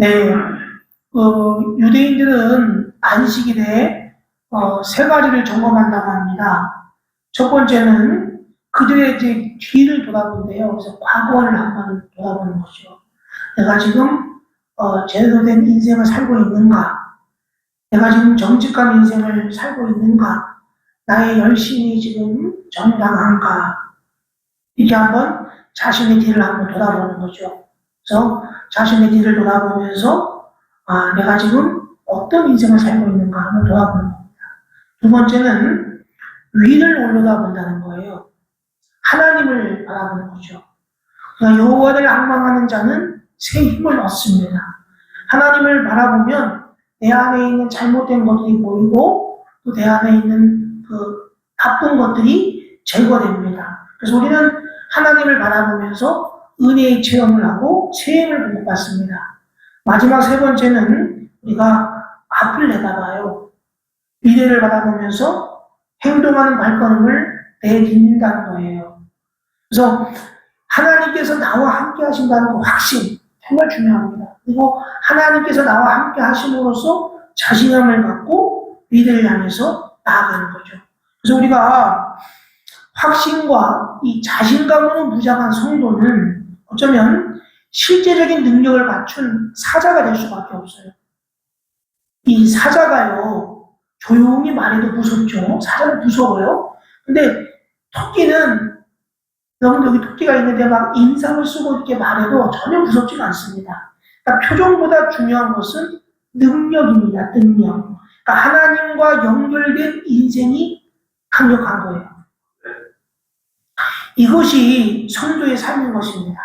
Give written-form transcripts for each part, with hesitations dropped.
네, 유대인들은 안식일에 세 가지를 점검한다고 합니다. 첫 번째는 그들의 이제 뒤를 돌아본대요. 그래서 과거를 한번 돌아보는 거죠. 내가 지금 제대로 된 인생을 살고 있는가? 내가 지금 정직한 인생을 살고 있는가? 나의 열심이 지금 정당한가? 이렇게 한번 자신의 뒤를 한번 돌아보는 거죠. 그래서 자신의 뒤를 돌아보면서 내가 지금 어떤 인생을 살고 있는가 한번 돌아보는 겁니다. 두 번째는 위를 올려다본다는 거예요. 하나님을 바라보는 거죠. 그러니까 여호와를 앙망하는 자는 새 힘을 얻습니다. 하나님을 바라보면 내 안에 있는 잘못된 것들이 보이고 또 내 안에 있는 그 나쁜 것들이 제거됩니다. 그래서 우리는 하나님을 바라보면서 은혜의 체험을 하고 새 힘을 공급받습니다. 마지막 세 번째는 우리가 앞을 내다봐요. 미래를 바라보면서 행동하는 발걸음을 내딛는다는 거예요. 그래서 하나님께서 나와 함께 하신다는 그 확신 정말 중요합니다. 그리고 하나님께서 나와 함께 하심으로써 자신감을 갖고 미래를 향해서 나아가는 거죠. 그래서 우리가 확신과 이 자신감으로 무장한 성도는 어쩌면 실제적인 능력을 갖춘 사자가 될 수밖에 없어요. 이 사자가요, 조용히 말해도 무섭죠. 사자는 무서워요. 근데 토끼는, 여러분 여기 토끼가 있는데 막 인상을 쓰고 이렇게 말해도 전혀 무섭지가 않습니다. 그러니까 표정보다 중요한 것은 능력입니다. 능력. 그러니까 하나님과 연결된 인생이 강력한 거예요. 이것이 성도의 삶인 것입니다.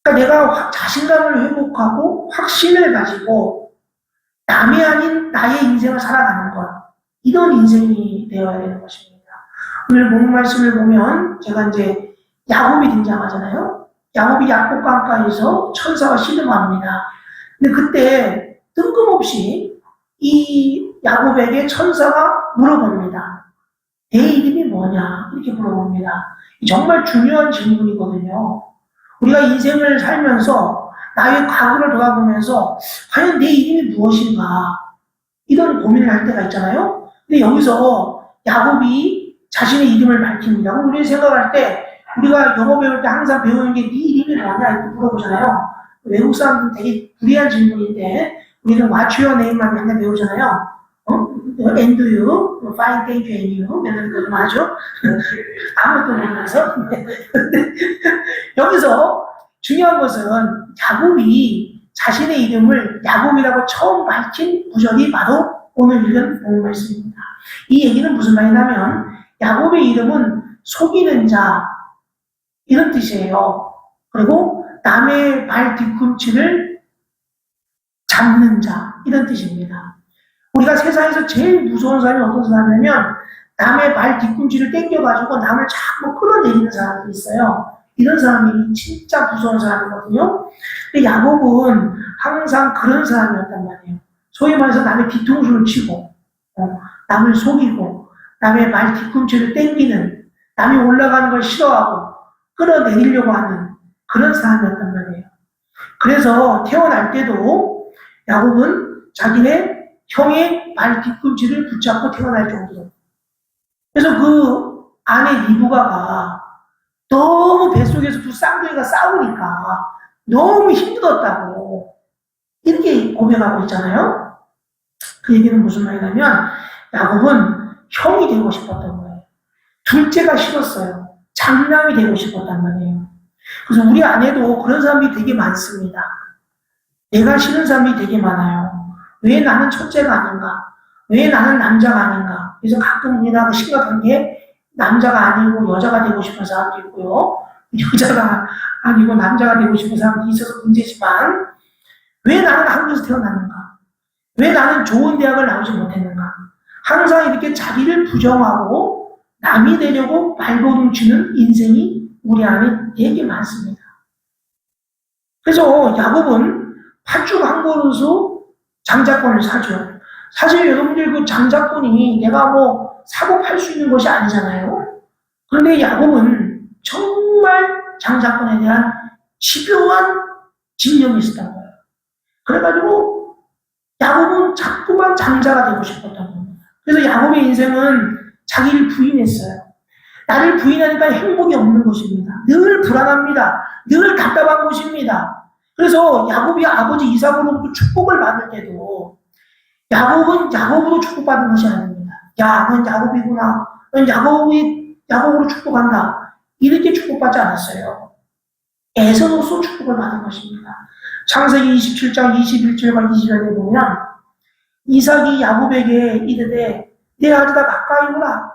그러니까 내가 자신감을 회복하고 확신을 가지고 남이 아닌 나의 인생을 살아가는 것, 이런 인생이 되어야 되는 것입니다. 오늘 본 말씀을 보면 제가 이제 야곱이 등장하잖아요. 야곱이 약속 강가에서 천사가 씨름합니다. 근데 그때 뜬금없이 이 야곱에게 천사가 물어봅니다. 내 이름이 뭐냐? 이렇게 물어봅니다. 정말 중요한 질문이거든요. 우리가 인생을 살면서 나의 과거를 돌아보면서 과연 내 이름이 무엇인가? 이런 고민을 할 때가 있잖아요. 근데 여기서 야곱이 자신의 이름을 밝힙니다. 그럼 우리 생각할 때 우리가 영어 배울 때 항상 배우는 게 네 이름이 뭐냐? 이렇게 물어보잖아요. 외국 사람들은 되게 불리한 질문인데 우리는 What's your name만 맨날 배우잖아요. And do you? Fine, thank you, and you? 맨날 그거 하죠. 아무것도 모르면서. 여기서 중요한 것은 야곱이 자신의 이름을 야곱이라고 처음 밝힌 구절이 바로 오늘 읽은 본 말씀입니다. 이 얘기는 무슨 말이냐면 야곱의 이름은 속이는 자 이런 뜻이에요. 그리고 남의 발 뒤꿈치를 잡는 자 이런 뜻입니다. 우리가 세상에서 제일 무서운 사람이 어떤 사람이냐면 남의 발 뒤꿈치를 당겨가지고 남을 자꾸 끌어내리는 사람이 있어요. 이런 사람이 진짜 무서운 사람이거든요. 근데 야곱은 항상 그런 사람이었단 말이에요. 소위 말해서 남의 뒤통수를 치고 남을 속이고 남의 발 뒤꿈치를 당기는, 남이 올라가는 걸 싫어하고 끌어내리려고 하는 그런 사람이었단 말이에요. 그래서 태어날 때도 야곱은 자기네 형의 발 뒤꿈치를 붙잡고 태어날 정도로. 그래서 그 아내 리브가가 너무 뱃속에서 두 쌍둥이가 싸우니까 너무 힘들었다고 이렇게 고백하고 있잖아요. 그 얘기는 무슨 말이냐면 야곱은 형이 되고 싶었던 거예요. 둘째가 싫었어요. 장남이 되고 싶었단 말이에요. 그래서 우리 안에도 그런 사람이 되게 많습니다. 내가 싫은 사람이 되게 많아요. 왜 나는 첫째가 아닌가? 왜 나는 남자가 아닌가? 그래서 가끔 우리나라 심각한 게 남자가 아니고 여자가 되고 싶은 사람도 있고요. 여자가 아니고 남자가 되고 싶은 사람도 있어서 문제지만 왜 나는 한국에서 태어났는가? 왜 나는 좋은 대학을 나오지 못했는가? 항상 이렇게 자기를 부정하고 남이 되려고 발버둥치는 인생이 우리 안에 되게 많습니다. 그래서 야곱은 팥죽 한 그릇으로 장자권을 사죠. 사실 여러분들 그 장자권이 내가 뭐 사고 팔 수 있는 것이 아니잖아요. 그런데 야곱은 정말 장자권에 대한 집요한 집념이 있었던 거예요. 그래가지고 야곱은 자꾸만 장자가 되고 싶었던 겁니다. 그래서 야곱의 인생은 자기를 부인했어요. 나를 부인하니까 행복이 없는 것입니다. 늘 불안합니다. 늘 답답한 것입니다. 그래서 야곱이 아버지 이삭으로부터 축복을 받을 때도 야곱은 야곱으로 축복받은 것이 아닙니다. 야, 넌 야곱이구나. 넌 야곱으로 축복한다. 이렇게 축복받지 않았어요. 에서로서 축복을 받은 것입니다. 창세기 27장 21절과 22절에 보면 이삭이 야곱에게 이르되 내 아들아 가까이 오라.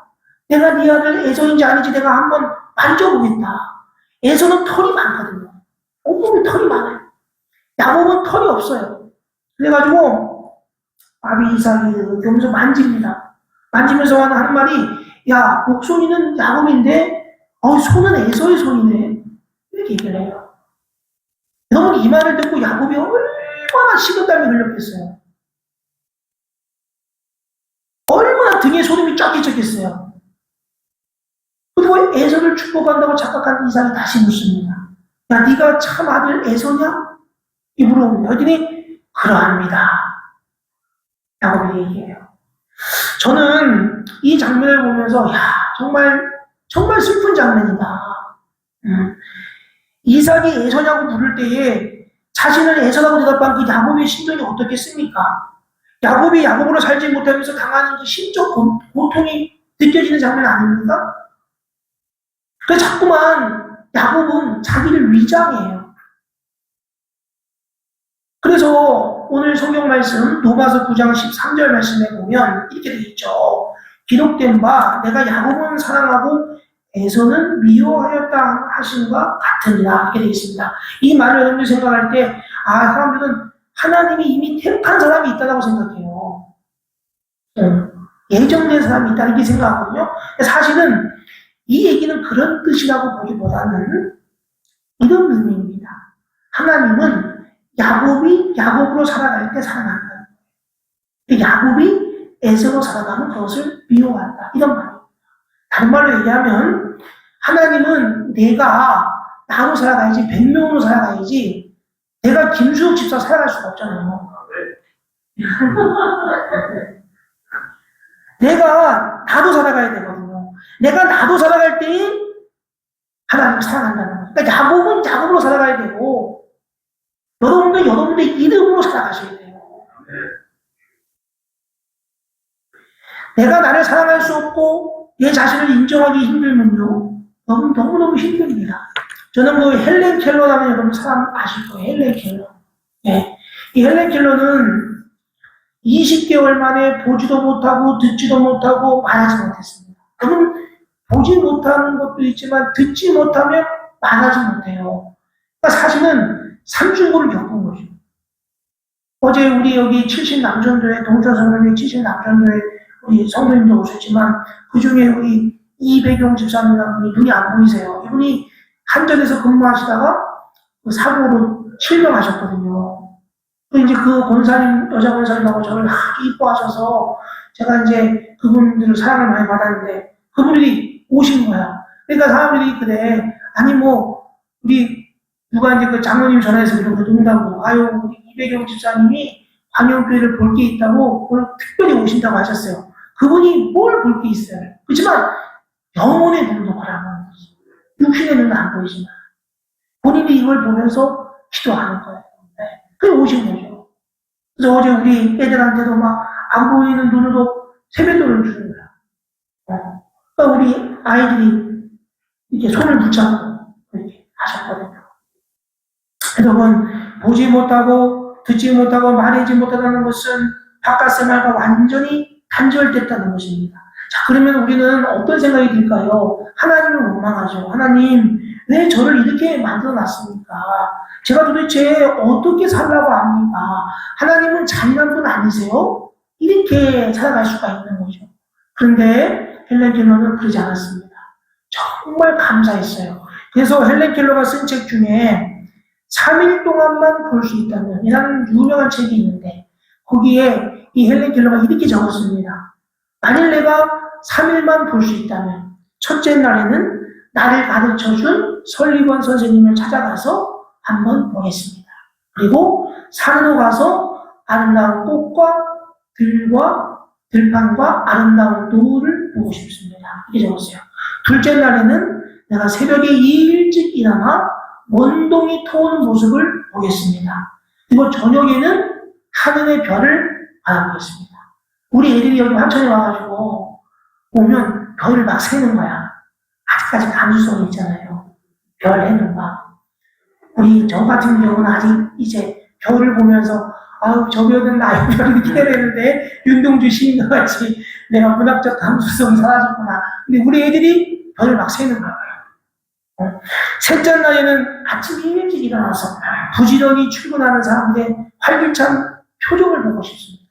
내가 네 아들 에서인지 아닌지 내가 한번 만져보겠다. 에서는 털이 많거든요. 온몸에 털이 많아요. 야곱은 털이 없어요. 그래가지고 아비 이삭이 여기서 만집니다. 만지면서 하는 말이 야, 목소리는 야곱인데 손은 에서의 손이네. 이렇게 얘기를 해요. 여러분 이 말을 듣고 야곱이 얼마나 식은땀이 흘렸겠어요. 얼마나 등에 소름이 쫙 끼쳤겠어요. 그리고 에서를 축복한다고 착각한 이삭이 다시 묻습니다. 야, 네가 참 아들 에서냐? 이 물어봅니다. 그랬더니 그러합니다. 야곱이 얘기해요. 저는 이 장면을 보면서 야, 정말 슬픈 장면이다. 이삭이 에서냐고 부를 때에 자신을 에서라고 대답한 그 야곱의 심정이 어떻겠습니까? 야곱이 야곱으로 살지 못하면서 당하는 그 심적 고통이 느껴지는 장면 아닙니까? 그래서 자꾸만 야곱은 자기를 위장해요. 그래서 오늘 성경 말씀 로마서 9장 13절 말씀에 보면 이렇게 되어 있죠. 기록된 바 내가 야곱은 사랑하고 에서는 미워하였다 하심과 같으니라 이렇게 되어 있습니다. 이 말을 여러분들이 생각할 때 사람들은 하나님이 이미 택한 사람이 있다고 생각해요. 예정된 사람이 있다 이렇게 생각하거든요. 사실은 이 얘기는 그런 뜻이라고 보기보다는 이런 의미입니다. 하나님은 야곱이 야곱으로 살아갈 때 사랑한다. 야곱이 에서로 살아가면 그것을 미워한다. 이런 말입니다. 다른 말로 얘기하면 하나님은 내가 나로 살아가야지 100명으로 살아가야지 내가 김수혁 집사 살아갈 수가 없잖아요. 내가 나도 살아가야 되거든요. 내가 나도 살아갈 때 하나님을 사랑한다는 거예요. 그러니까 야곱은 야곱으로 살아가야 되고 여러분들 이름으로 살아가셔야 돼요. 내가 나를 사랑할 수 없고 내 자신을 인정하기 힘들면요. 너무너무 힘듭니다. 저는 그 헬렌 켈러라는 여러분 사람 아실 거예요. 헬렌 켈러. 네. 이 헬렌 켈러는 20개월 만에 보지도 못하고 듣지도 못하고 말하지 못했습니다. 그러면 보지 못하는 것도 있지만 듣지 못하면 말하지 못해요. 그러니까 사실은 삼중고를 겪은 거죠. 어제 우리 여기 70 남전도회 동서성교회 70 남전도회 우리 성도님도 오셨지만 그 중에 우리 이배경 집사님이라는 분이 눈이 안 보이세요. 이분이 한전에서 근무하시다가 그 사고로 실명하셨거든요. 이제 그 권사님, 여자 권사님하고 저를 아주 이뻐하셔서 제가 이제 그분들을 사랑을 많이 받았는데 그분들이 오신 거야. 그러니까 사람들이 그래. 아니 우리 누가 이제 그 장로님 전화해서 이런 거 논다고 우리 이배경 집사님이 광영교회를 볼 게 있다고 오늘 특별히 오신다고 하셨어요. 그분이 뭘 볼 게 있어요. 그렇지만 영혼의 눈으로 바라보는 거지. 육신의 눈은 안 보이지만 본인이 이걸 보면서 기도하는 거예요. 네. 그게 오신 거죠. 그래서 어제 우리 애들한테도 막 안 보이는 눈으로 세뱃돈을 주는 거야. 그러니까 우리 아이들이 이렇게 손을 붙잡고 이렇게 하셨거든요. 여러분, 보지 못하고 듣지 못하고 말하지 못하다는 것은 바깥 생활과 완전히 단절됐다는 것입니다. 자, 그러면 우리는 어떤 생각이 들까요? 하나님을 원망하죠. 하나님, 왜 저를 이렇게 만들어 놨습니까? 제가 도대체 어떻게 살라고 합니까? 하나님은 잔인한 분 아니세요? 이렇게 살아갈 수가 있는 거죠. 그런데 헬렌 켈러는 그러지 않았습니다. 정말 감사했어요. 그래서 헬렌 켈러가 쓴 책 중에 3일 동안만 볼 수 있다면 이라는 유명한 책이 있는데 거기에 이 헬렌 켈러가 이렇게 적었습니다. 만일 내가 3일만 볼 수 있다면 첫째 날에는 나를 가르쳐준 설리관 선생님을 찾아가서 한번 보겠습니다. 그리고 산으로 가서 아름다운 꽃과 들과 들판과 아름다운 노을을 보고 싶습니다. 이렇게 적었어요. 둘째 날에는 내가 새벽에 일찍 일어나 원동이 터오는 모습을 보겠습니다. 그리고 저녁에는 하늘의 별을 바라보겠습니다. 우리 애들이 여기 환천에 와가지고 오면 별을 막 세는 거야. 아직까지 감수성이 있잖아요. 별 해는 막. 우리 저 같은 경우는 아직 이제 별을 보면서 아우 저 별은 나의 별을 기다리는데 윤동주 시인과 같이 내가 문학적 감수성이 사라졌구나. 근데 우리 애들이 별을 막 세는 거예요. 셋째 날에는 아침 일찍 일어나서 부지런히 출근하는 사람들의 활기찬 표정을 보고 싶습니다.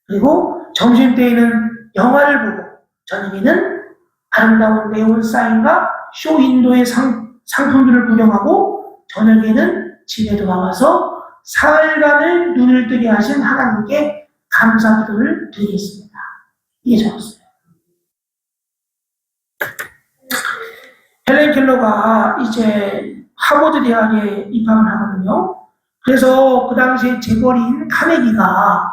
그리고 점심때에는 영화를 보고 저녁에는 아름다운 네온 사인과 쇼 인도의 상품들을 구경하고 저녁에는 집에 돌아와서 사흘간을 눈을 뜨게 하신 하나님께 감사기도를 드리겠습니다. 이게 적었어요. 헬렌 켈러가 이제 하버드 대학에 입학을 하거든요. 그래서 그 당시에 재벌인 카네기가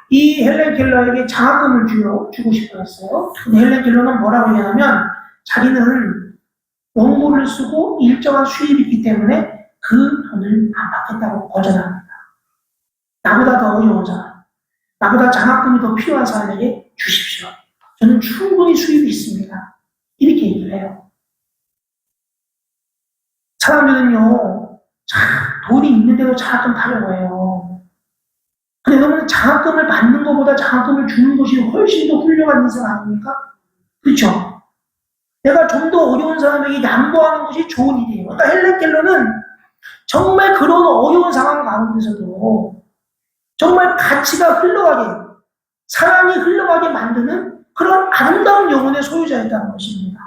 이 헬렌 켈러에게 장학금을 주고 싶어 했어요. 근데 헬렌 켈러는 뭐라고 얘기하냐면 자기는 원고를 쓰고 일정한 수입이 있기 때문에 그 돈을 안 받겠다고 거절합니다. 나보다 더 어려우잖아. 나보다 장학금이 더 필요한 사람에게 주십시오. 저는 충분히 수입이 있습니다. 이렇게 얘기를 해요. 사람들은요, 돈이 있는데도 장학금 타려고 해요. 근데 여러분, 장학금을 받는 것보다 장학금을 주는 것이 훨씬 더 훌륭한 인생 아닙니까? 그렇죠? 내가 좀 더 어려운 사람에게 양보하는 것이 좋은 일이에요. 그러니까 헬렌 켈러는 정말 그런 어려운 상황 가운데서도 정말 가치가 흘러가게, 사랑이 흘러가게 만드는 그런 아름다운 영혼의 소유자였다는 것입니다.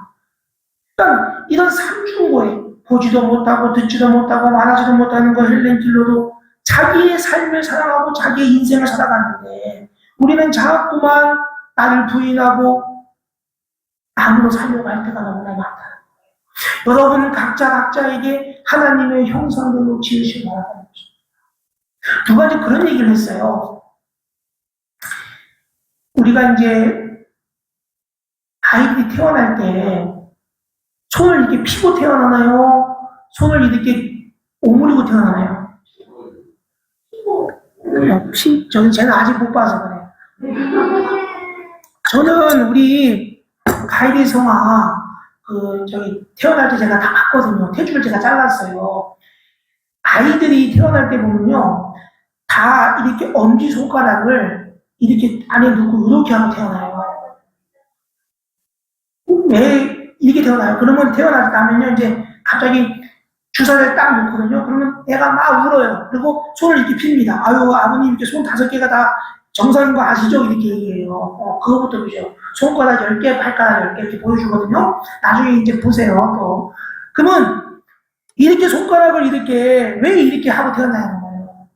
그러니까 이런 삼중고에 보지도 못하고 듣지도 못하고 말하지도 못하는 거 헬렌 켈러도 자기의 삶을 사랑하고 자기의 인생을 살아갔는데 우리는 자꾸만 나를 부인하고 남으로 살려고 할 때가 너무나 많다는 거예요. 여러분 각자에게 하나님의 형상대로 지으신 거라는 것입니다. 누가 이제 그런 얘기를 했어요. 우리가 이제 아이들이 태어날 때 손을 이렇게 피고 태어나나요? 손을 이렇게 오므리고 태어나나요? 쟤는 아직 못 봐서 그래요. 저는 우리 가이리 성아 태어날 때 제가 다 봤거든요. 태주를 제가 잘랐어요. 아이들이 태어날 때 보면요, 다 이렇게 엄지 손가락을 이렇게 안에 넣고 이렇게 하고 태어나요. 왜 이렇게 태어나요? 그러면 태어나면요, 이제 갑자기 주사를 딱 놓거든요. 그러면 애가 막 울어요. 그리고 손을 이렇게 핍니다. 아유, 아버님 이렇게 손 5개가 다 정상인 거 아시죠? 이렇게 얘기해요. 그거부터 보죠. 손가락 10개, 발가락 10개 이렇게 보여주거든요. 나중에 이제 보세요. 또. 그러면 이렇게 손가락을 이렇게, 왜 이렇게 하고 태어나야 하는 거예요?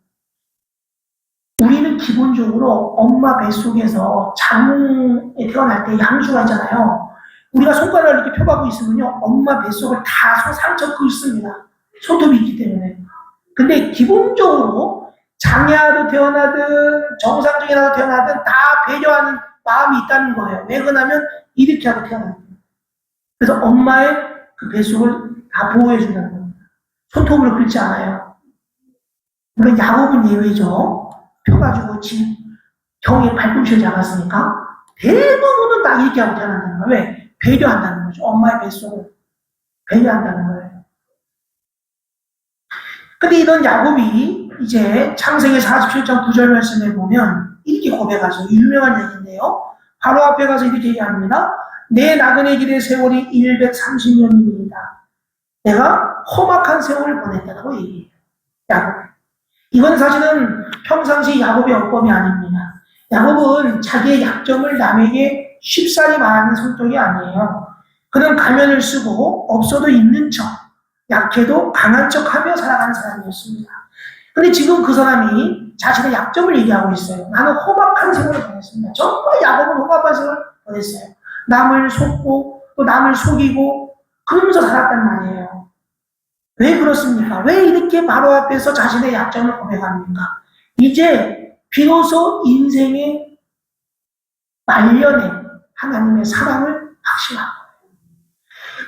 우리는 기본적으로 엄마 뱃속에서 장에 태어날 때 양수가 있잖아요. 우리가 손가락을 이렇게 펴가고 있으면요, 엄마 뱃속을 다 상처 긁습니다. 손톱이 있기 때문에. 근데 기본적으로 장애아도 태어나든 정상적이라도 태어나든 다 배려하는 마음이 있다는 거예요. 왜 그러냐면 이렇게 하고 태어납니다. 그래서 엄마의 그 뱃속을 다 보호해준다는 겁니다. 손톱으로 긁지 않아요. 물론 야곱은 예외죠. 펴가지고 형의 발꿈치를 잡았으니까 대부분은 다 이렇게 하고 태어난다는 거예요. 왜? 배려한다는 거죠. 엄마의 뱃속을 배려한다는 거예요. 근데 이런 야곱이 이제 창세기 47장 9절 말씀에 보면 이렇게 고백하죠. 유명한 얘기인데요. 바로 앞에 가서 이렇게 얘기합니다. 내 나그네 길의 세월이 130년입니다. 내가 험악한 세월을 보냈다고 얘기해요. 야곱. 이건 사실은 평상시 야곱의 어법이 아닙니다. 야곱은 자기의 약점을 남에게 쉽사리 말하는 성격이 아니에요. 그는 가면을 쓰고 없어도 있는 척, 약해도 강한 척하며 살아가는 사람이었습니다. 근데 지금 그 사람이 자신의 약점을 얘기하고 있어요. 나는 험악한 세월을 보냈습니다. 정말 야곱은 험악한 세월을 보냈어요. 남을 속고 또 남을 속이고 그러면서 살았단 말이에요. 왜 그렇습니까? 왜 이렇게 바로 앞에서 자신의 약점을 고백합니까? 이제 비로소 인생의 말년에 하나님의 사랑을 확신한 거예요.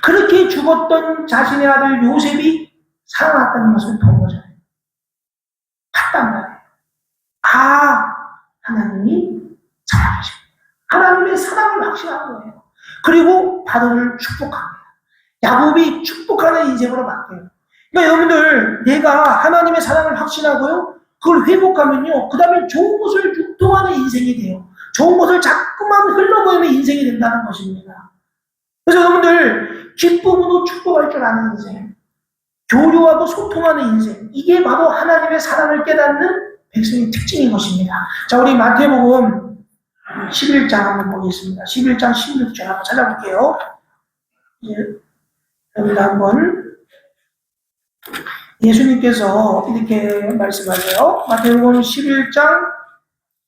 그렇게 죽었던 자신의 아들 요셉이 살아났다는 것을 본 거잖아요. 봤단 말이에요. 아, 하나님이 사랑하십니다. 하나님의 사랑을 확신한 거예요. 그리고 바로를 축복합니다. 야곱이 축복하는 인생으로 바뀌어요. 그러니까 여러분들, 내가 하나님의 사랑을 확신하고요, 그걸 회복하면요, 그 다음에 좋은 것을 유통하는 인생이 돼요. 좋은 것을 자꾸만 흘러보이는 인생이 된다는 것입니다. 그래서 여러분들, 기쁨으로 축복할 줄 아는 인생, 교류하고 소통하는 인생, 이게 바로 하나님의 사랑을 깨닫는 백성의 특징인 것입니다. 자, 우리 마태복음 11장 한번 보겠습니다. 11장 16절 한번 찾아볼게요. 여기다 한번 예수님께서 이렇게 말씀하세요. 마태복음 11장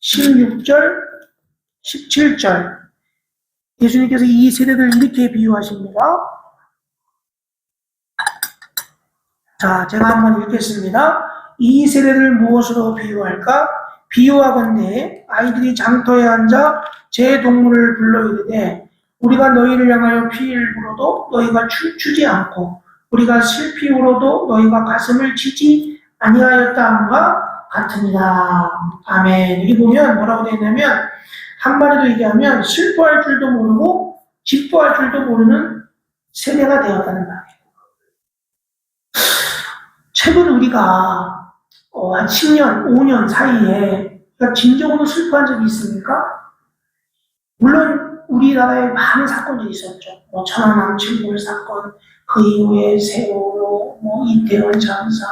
16절 17절 예수님께서 이 세대를 이렇게 비유하십니다. 자, 제가 한번 읽겠습니다. 이 세대를 무엇으로 비유할까? 비유하건대 아이들이 장터에 앉아 제 동물을 불러 이르되 우리가 너희를 향하여 피를 불어도 너희가 춤추지 않고 우리가 슬피 울어도 너희가 가슴을 치지 아니하였다 함과 같으니라. 아멘. 여기 보면 뭐라고 되어 있냐면 한마디로 얘기하면 슬퍼할 줄도 모르고 기뻐할 줄도 모르는 세대가 되었다는 말이에요. 최근 우리가 한 10년, 5년 사이에 진정으로 슬퍼한 적이 있습니까? 물론 우리나라에 많은 사건들이 있었죠. 천안함 침몰 사건, 그 이후에 세월호, 이태원 참사,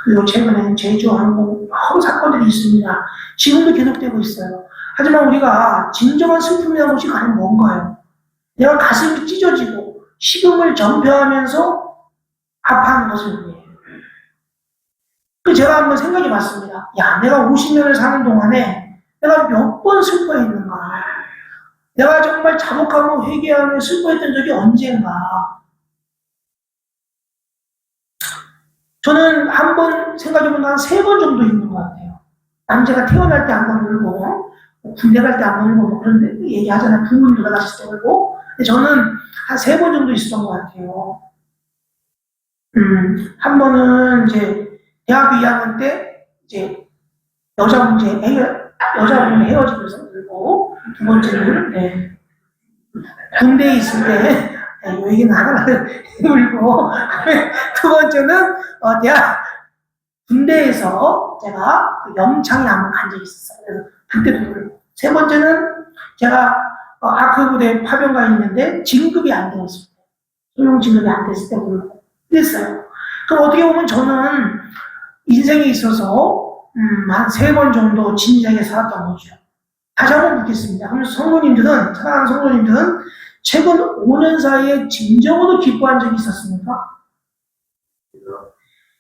그리고 최근에는 제주항공 여러 사건들이 있습니다. 지금도 계속되고 있어요. 하지만 우리가 진정한 슬픔이라는 것이 과연 뭔가요? 내가 가슴이 찢어지고 식음을 전폐하면서 아파하는 것을 위해. 제가 한번 생각해 봤습니다. 야, 내가 50년을 사는 동안에 내가 몇 번 슬퍼했는가? 내가 정말 자복하고 회개하며 슬퍼했던 적이 언젠가? 저는 한 번 생각해보면 한 3번 정도 있는 것 같아요. 남자가 태어날 때 한 번 울고, 군대 갈 때 한 번 울고, 그런 얘기하잖아요. 부모님 돌아가실 때 울고. 근데 저는 한 3번 정도 있었던 것 같아요. 한 번은 이제 대학교 2학년 때 이제 여자분 헤어지면서 울고, 두 번째는 군대에 있을 때 요 얘기는 하나를 울고, 두 번째는 대학 군대에서 제가 염창에 한번 간 적이 있었어요. 그래서 그때도 울고, 세 번째는 제가 아크 부대 파병가 있는데 진급이 안 되었을 때, 소용 진급이 안 됐을 때 울고 그랬어요. 그럼 어떻게 보면 저는 인생에 있어서 한 3번 정도 진지하게 살았던 거죠. 다시 한번 묻겠습니다. 그럼 성도님들은, 사랑하는 성도님들은 최근 5년 사이에 진정으로 기뻐한 적이 있었습니까?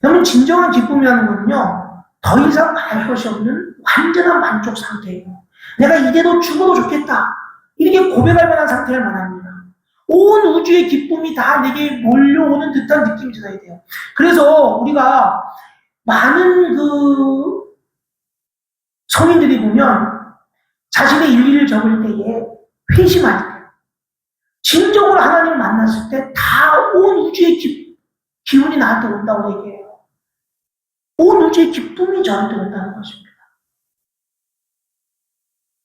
여러분, 진정한 기쁨이라는 거는요, 더 이상 바랄 것이 없는 완전한 만족 상태예요. 내가 이대로 죽어도 좋겠다, 이렇게 고백할 만한 상태를 말합니다. 온 우주의 기쁨이 다 내게 몰려오는 듯한 느낌이 들어야 돼요. 그래서 우리가 많은 성인들이 보면 자신의 일기를 적을 때에 회심할 때, 진정으로 하나님을 만났을 때 다 온 우주의 기운이 나한테 온다고 얘기해요. 온 우주의 기쁨이 저한테 온다는 것입니다.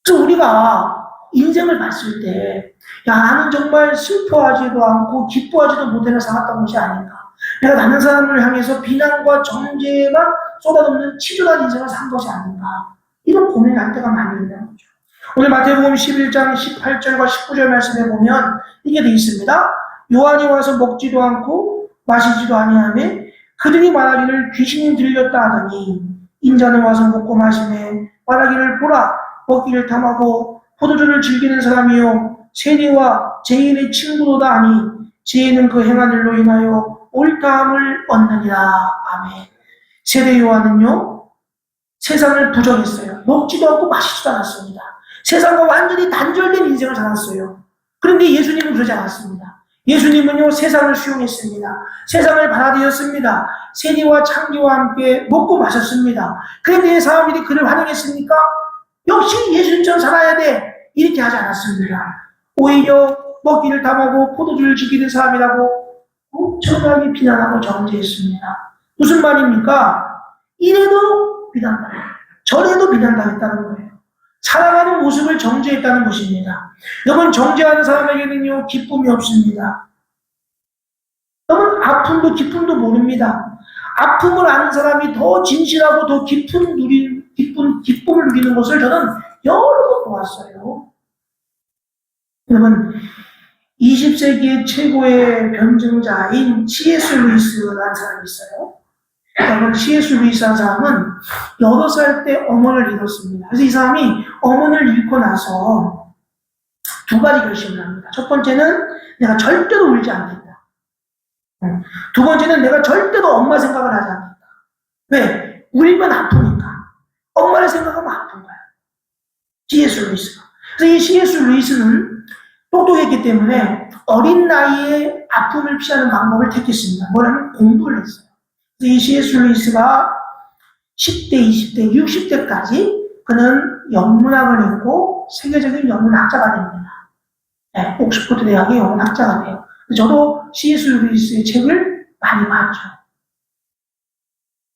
그래서 우리가 인생을 봤을 때, 야, 나는 정말 슬퍼하지도 않고 기뻐하지도 못하며 살았던 것이 아닌가. 내가 다른 사람을 향해서 비난과 정죄만 쏟아놓는 치졸한 인생을 산 것이 아닌가. 이런 고민을 할 때가 많이 있는 거죠. 오늘 마태복음 11장 18절과 19절 말씀에 보면 이게 되어 있습니다. 요한이 와서 먹지도 않고 마시지도 아니하며 그들이 말하기를 귀신이 들렸다 하더니 인자는 와서 먹고 마시며 말하기를 보라 먹기를 탐하고 포도주를 즐기는 사람이요 세리와 죄인의 친구로다 하니 죄인은 그 행한 일로 인하여 옳다함을 얻느니라. 아멘. 세례 요한은요 세상을 부정했어요. 먹지도 않고 마시지도 않았습니다. 세상과 완전히 단절된 인생을 살았어요. 그런데 예수님은 그러지 않았습니다. 예수님은요, 세상을 수용했습니다. 세상을 받아들였습니다. 세리와 창기와 함께 먹고 마셨습니다. 그런데 사람들이 그를 환영했습니까? 역시 예수님처럼 살아야 돼. 이렇게 하지 않았습니다. 오히려 먹기를 탐하고 포도주를 즐기는 사람이라고 엄청나게 비난하고 정죄했습니다. 무슨 말입니까? 이래도 비난당했다. 저래도 비난당했다는 거예요. 살아가는 모습을 정죄했다는 것입니다. 여러분, 정죄하는 사람에게는요, 기쁨이 없습니다. 여러분, 아픔도 기쁨도 모릅니다. 아픔을 아는 사람이 더 진실하고 더 기쁨을 누리는 것을 저는 여러 번 보았어요. 여러분, 20세기의 최고의 변증자인 C.S. 루이스라는 사람이 있어요. 여러분, C.S. 루이스라는 사람은 8살 때 어머니를 잃었습니다. 그래서 이 사람이 어머니를 잃고 나서 두 가지 결심을 합니다. 첫 번째는 내가 절대로 울지 않겠다. 두 번째는 내가 절대로 엄마 생각을 하지 않겠다. 왜? 울면 아프니까. 엄마를 생각하면 아픈 거야. C.S. 루이스가. 그래서 이 C.S. 루이스는 똑똑했기 때문에 어린 나이에 아픔을 피하는 방법을 택했습니다. 뭐냐면 공부를 했어요. 이 C.S. 루이스가 10대, 20대, 60대까지 그는 영문학을 읽고 세계적인 영문학자가 됩니다. 네, 옥스퍼드 대학의 영문학자가 돼요. 저도 C.S. 루이스의 책을 많이 봤죠.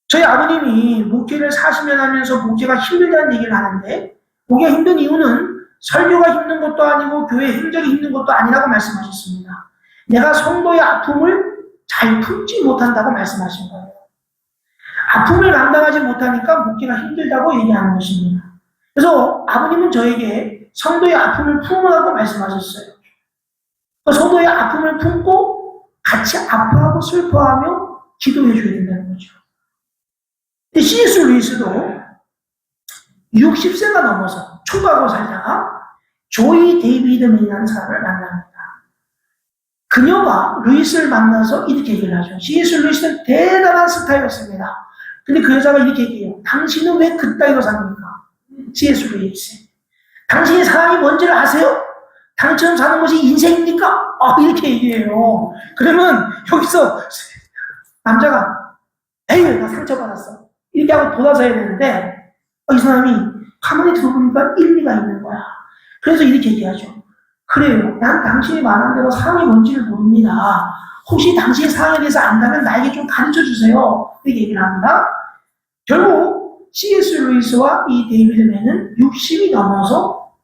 저희 아버님이 목회를 40년 하면서 목회가 힘들다는 얘기를 하는데, 목회가 힘든 이유는 설교가 힘든 것도 아니고 교회 행적이 힘든 것도 아니라고 말씀하셨습니다. 내가 성도의 아픔을 잘 품지 못한다고 말씀하신 거예요. 아픔을 감당하지 못하니까 목회가 힘들다고 얘기하는 것입니다. 그래서 아버님은 저에게 성도의 아픔을 품으라고 말씀하셨어요. 성도의 아픔을 품고 같이 아파하고 슬퍼하며 기도해 줘야 된다는 거죠. 근데 C.S. 루이스도 60세가 넘어서 초과하고 살다가 조이 데이비드맨이라는 사람을 만납니다. 그녀가 루이스를 만나서 이렇게 얘기를 하죠. C.S. 루이스는 대단한 스타였습니다. 근데 그 여자가 이렇게 얘기해요. 당신은 왜 그따위로 삽니까? C.S. 루이스. 당신이 사랑이 뭔지를 아세요? 당신은 사는 것이 인생입니까? 이렇게 얘기해요. 그러면 여기서 남자가 에이, 나 상처받았어. 이렇게 하고 돌아서야 되는데 이 사람이 가만히 들어보니까 일리가 있는 거야. 그래서 이렇게 얘기하죠. 그래요. 난 당신이 말한 대로 사랑이 뭔지를 모릅니다. 혹시 당신이 사랑에 대해서 안다면 나에게 좀 가르쳐 주세요. 이렇게 얘기를 합니다. 결국 C.S. 루이스와 이 데이비드맨은 60이 넘어서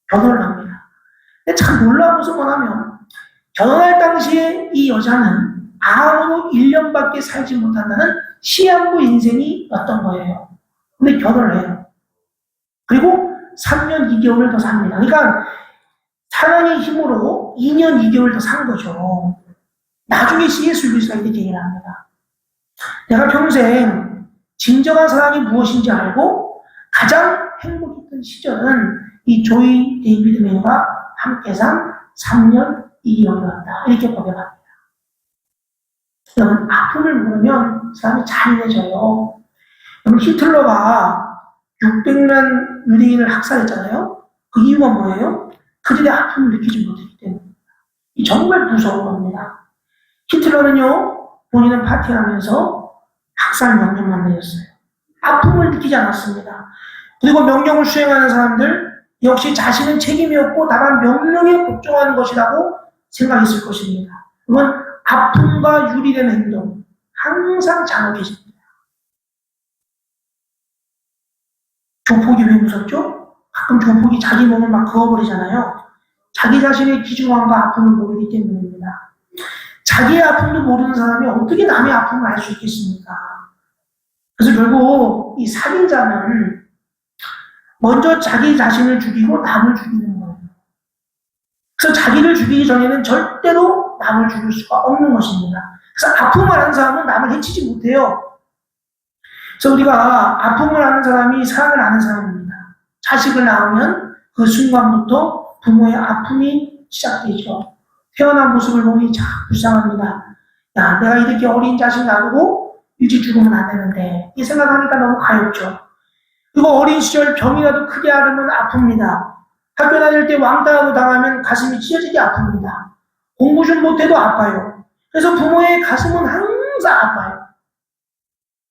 결혼을 합니다. 근데 참 놀라운 것은 뭐냐면 결혼할 당시에 이 여자는 아무로 1년밖에 살지 못한다는 시한부 인생이었던 거예요. 근데 결혼을 해요. 그리고 3년 2개월을 더 삽니다. 그러니까 사랑의 힘으로 2년 2개월 더 산 거죠. 나중에 C.S. 루이스가 이렇게 얘기를 합니다. 내가 평생 진정한 사랑이 무엇인지 알고 가장 행복했던 시절은 이 조이 데이비드맨과 함께 산 3년 2개월이었다. 이렇게 고백합니다. 여러분, 아픔을 모르면 사람이 잔인해져요. 여러분, 히틀러가 600만 유대인을 학살했잖아요. 그 이유가 뭐예요? 그들의 아픔을 느끼지 못했기 때문입니다. 이 정말 무서운 겁니다. 히틀러는요, 본인은 파티하면서 학살 명령만 내렸어요. 아픔을 느끼지 않았습니다. 그리고 명령을 수행하는 사람들 역시 자신은 책임이 없고 다만 명령에 복종하는 것이라고 생각했을 것입니다. 그건 아픔과 유리된 행동 항상 잔혹해집니다. 조폭이 왜 무섭죠? 가끔 조폭이 자기 몸을 막 그어버리잖아요. 자기 자신의 귀중함과 아픔을 모르기 때문입니다. 자기의 아픔도 모르는 사람이 어떻게 남의 아픔을 알 수 있겠습니까? 그래서 결국 이 살인자는 먼저 자기 자신을 죽이고 남을 죽이는 거예요. 그래서 자기를 죽이기 전에는 절대로 남을 죽일 수가 없는 것입니다. 그래서 아픔을 아는 사람은 남을 해치지 못해요. 그래서 우리가 아픔을 아는 사람이 사랑을 아는 사람입니다. 자식을 낳으면 그 순간부터 부모의 아픔이 시작되죠. 태어난 모습을 보니 참 불쌍합니다. 야, 내가 이렇게 어린 자식 놔두고 일찍 죽으면 안 되는데 이 생각하니까 너무 가엾죠. 그리고 어린 시절 병이라도 크게 앓으면 아픕니다. 학교 다닐 때 왕따라도 당하면 가슴이 찢어지게 아픕니다. 공부 좀 못해도 아파요. 그래서 부모의 가슴은 항상 아파요.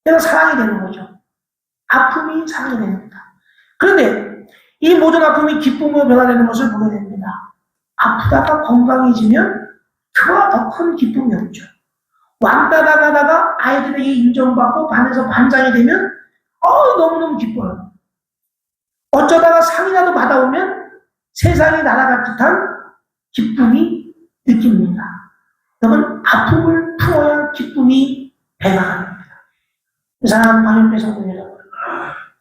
그래서 사랑이 되는 거죠. 아픔이 사랑이 됩니다. 그런데 이 모든 아픔이 기쁨으로 변화되는 것을 보게 됩니다. 아프다가 건강해지면 그와 더 큰 기쁨이 없죠. 왕따 당하다가 아이들에게 인정받고 반에서 반장이 되면 너무너무 기뻐요. 어쩌다가 상이라도 받아오면 세상이 날아갈 듯한 기쁨이 느낍니다. 여러분, 아픔을 풀어야 기쁨이 배가 됩니다. 사랑하는 관용배 성도 여러분,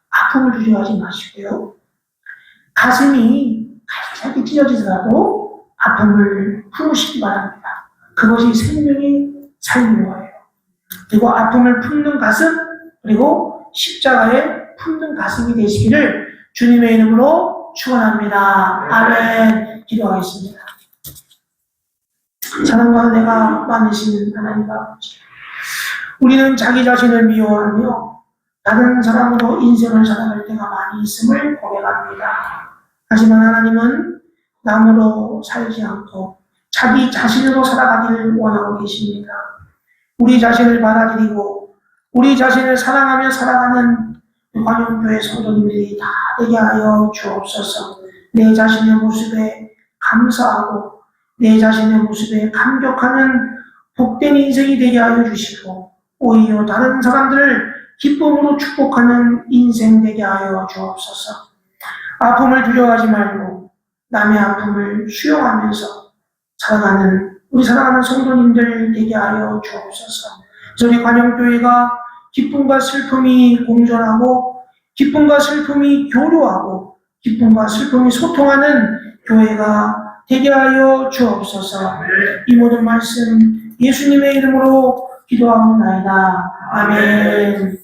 아픔을 두려워하지 마시고요. 가슴이 살짝 찢어지더라도 아픔을 풀으시기 바랍니다. 그것이 생명의 삶인 거예요. 그리고 아픔을 품는 가슴, 그리고 십자가에 품는 가슴이 되시기를 주님의 이름으로 축원합니다. 아멘. 기도하겠습니다. 사랑과 은혜가 많으신 하나님 아버지, 우리는 자기 자신을 미워하며 다른 사람으로 인생을 살아갈 때가 많이 있음을 고백합니다. 하지만 하나님은 남으로 살지 않고 자기 자신으로 살아가기를 원하고 계십니다. 우리 자신을 받아들이고 우리 자신을 사랑하며 살아가는 관용교회 성도님들이 다 되게 하여 주옵소서. 내 자신의 모습에 감사하고 내 자신의 모습에 감격하는 복된 인생이 되게 하여 주시고 오히려 다른 사람들을 기쁨으로 축복하는 인생 되게 하여 주옵소서. 아픔을 두려워하지 말고 남의 아픔을 수용하면서 살아가는 우리 사랑하는 성도님들 되게 하여 주옵소서. 저희 관용교회가 기쁨과 슬픔이 공존하고 기쁨과 슬픔이 교류하고 기쁨과 슬픔이 소통하는 교회가 되게 하여 주옵소서. 이 모든 말씀 예수님의 이름으로 기도하옵나이다. 아멘.